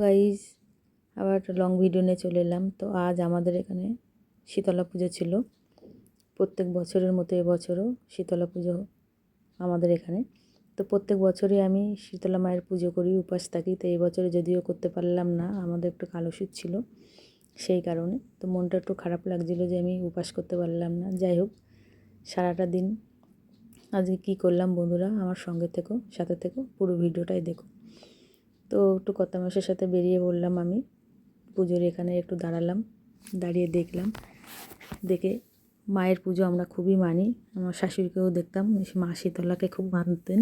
Guys আবার একটা long video নিয়ে চলে এলাম। তো আজ আমাদের এখানে শীতলা পুজো ছিল। প্রত্যেক বছরের মতো এবছরও শীতলা পুজো আমাদের এখানে। তো প্রত্যেক বছরই আমি শীতলা মায়ের পুজো করি, উপাস থাকি। তো এই বছরে যদিও করতে পারলাম না, আমাদের একটু কালশীত ছিল সেই কারণে। তো মনটা একটু খারাপ লাগছিলো যে আমি উপাস করতে পারলাম না। যাই হোক, সারাটা দিন আজকে কী করলাম বন্ধুরা, আমার সঙ্গে থেকো, সাথে থেকো, পুরো ভিডিওটাই দেখো। তো একটু কর্তামশাইয়ের সাথে বেরিয়ে পড়লাম। আমি পুজোর এখানে একটু দাঁড়ালাম, দাঁড়িয়ে দেখলাম। দেখে মায়ের পুজো আমরা খুবই মানি। আমার শাশুড়িকেও দেখতাম, মা শীতলাকে খুব মানতেন।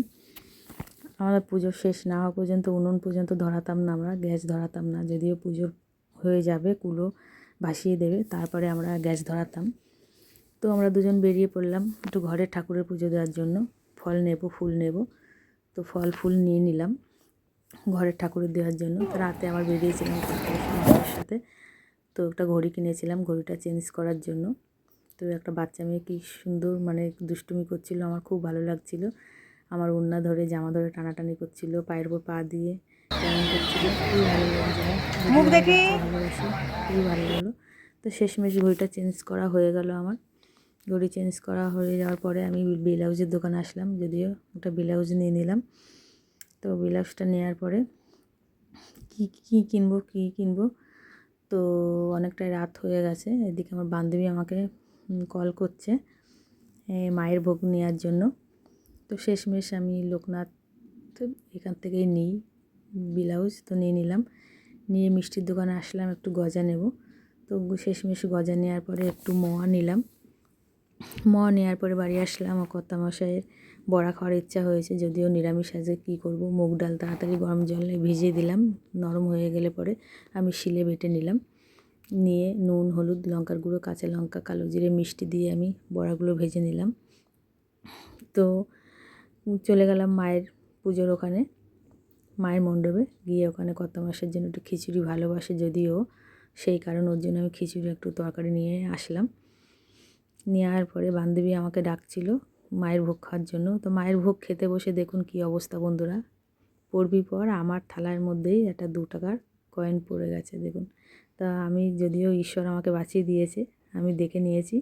আমরা পুজো শেষ না হওয়া পর্যন্ত উনুন পর্যন্ত ধরাতাম না, আমরা গ্যাস ধরাতাম না। যদিও পুজো হয়ে যাবে, কুলো ভাসিয়ে দেবে, তারপরে আমরা গ্যাস ধরাতাম। তো আমরা দুজন বেরিয়ে পড়লাম একটু ঘরে ঠাকুরের পুজো দেওয়ার জন্য। ফল নেব, ফুল নেব। তো ফল ফুল নিয়ে নিলাম ঘরের ঠাকুরের দেওয়ার জন্য। তো রাতে আবার বেরিয়েছিলাম মায়ের সাথে। তো একটা ঘড়ি কিনেছিলাম, ঘড়িটা চেঞ্জ করার জন্য। তো একটা বাচ্চা মেয়ে কী সুন্দর দুষ্টুমি করছিল, আমার খুব ভালো লাগছিল। আমার ওড়না ধরে জামা ধরে টানাটানি করছিল, পায়ের উপর পা দিয়ে কেমন করছিল, খুবই ভালো লাগছিল। মুখ দেখে ভালোবাসি, খুবই ভালো লাগলো। তো শেষমেশ ঘড়িটা চেঞ্জ করা হয়ে গেল আমার। ঘড়ি চেঞ্জ করা হয়ে যাওয়ার পরে আমি ব্লাউজের দোকানে আসলাম, যদিও একটা ব্লাউজ নিয়ে নিলাম। তো ব্লাউজটা নেওয়ার পরে কী কিনবো, তো অনেকটাই রাত হয়ে গেছে। এদিকে আমার বান্ধবী আমাকে কল করছে মায়ের ভোগ নেওয়ার জন্য। তো শেষমেশ আমি লোকনাথ এখান থেকেই নিই ব্লাউজ। তো নিয়ে নিলাম, নিয়ে মিষ্টির দোকানে আসলাম, একটু গজা নেব। তো শেষমেশ গজা নেওয়ার পরে একটু মোয়া নিলাম। মোয়া নেওয়ার পরে বাড়ি আসলাম। ও কর্তামশাইয়ের বড়া খাওয়ার ইচ্ছা হয়েছে, যদিও নিরামিষ আজকে কী করব। মুগ ডাল তাড়াতাড়ি গরম জলে ভিজিয়ে দিলাম, নরম হয়ে গেলে পরে আমি শিলে বেটে নিলাম। নিয়ে নুন, হলুদ, লঙ্কার গুঁড়ো, কাঁচা লঙ্কা, কালো জিরে, মিষ্টি দিয়ে আমি বড়াগুলো ভেজে নিলাম। তো চলে গেলাম মায়ের পুজোর ওখানে, মায়ের মণ্ডপে গিয়ে ওখানে কর্তামশাইয়ের জন্য একটু খিচুড়ি ভালোবাসে যদিও, সেই কারণ ওর জন্য আমি খিচুড়ি একটু তরকারি নিয়ে আসলাম। নেওয়ার পরে বান্ধবী আমাকে ডাকছিল মায়ের ভোগ খাওয়ার জন্য। তো মায়ের ভোগ খেতে বসে দেখুন কী অবস্থা বন্ধুরা, পড়বি পর আমার থালার মধ্যেই একটা 2 টাকার কয়েন পড়ে গেছে দেখুন। তা আমি, যদিও ঈশ্বর আমাকে বাঁচিয়ে দিয়েছে, আমি দেখে নিয়েছি।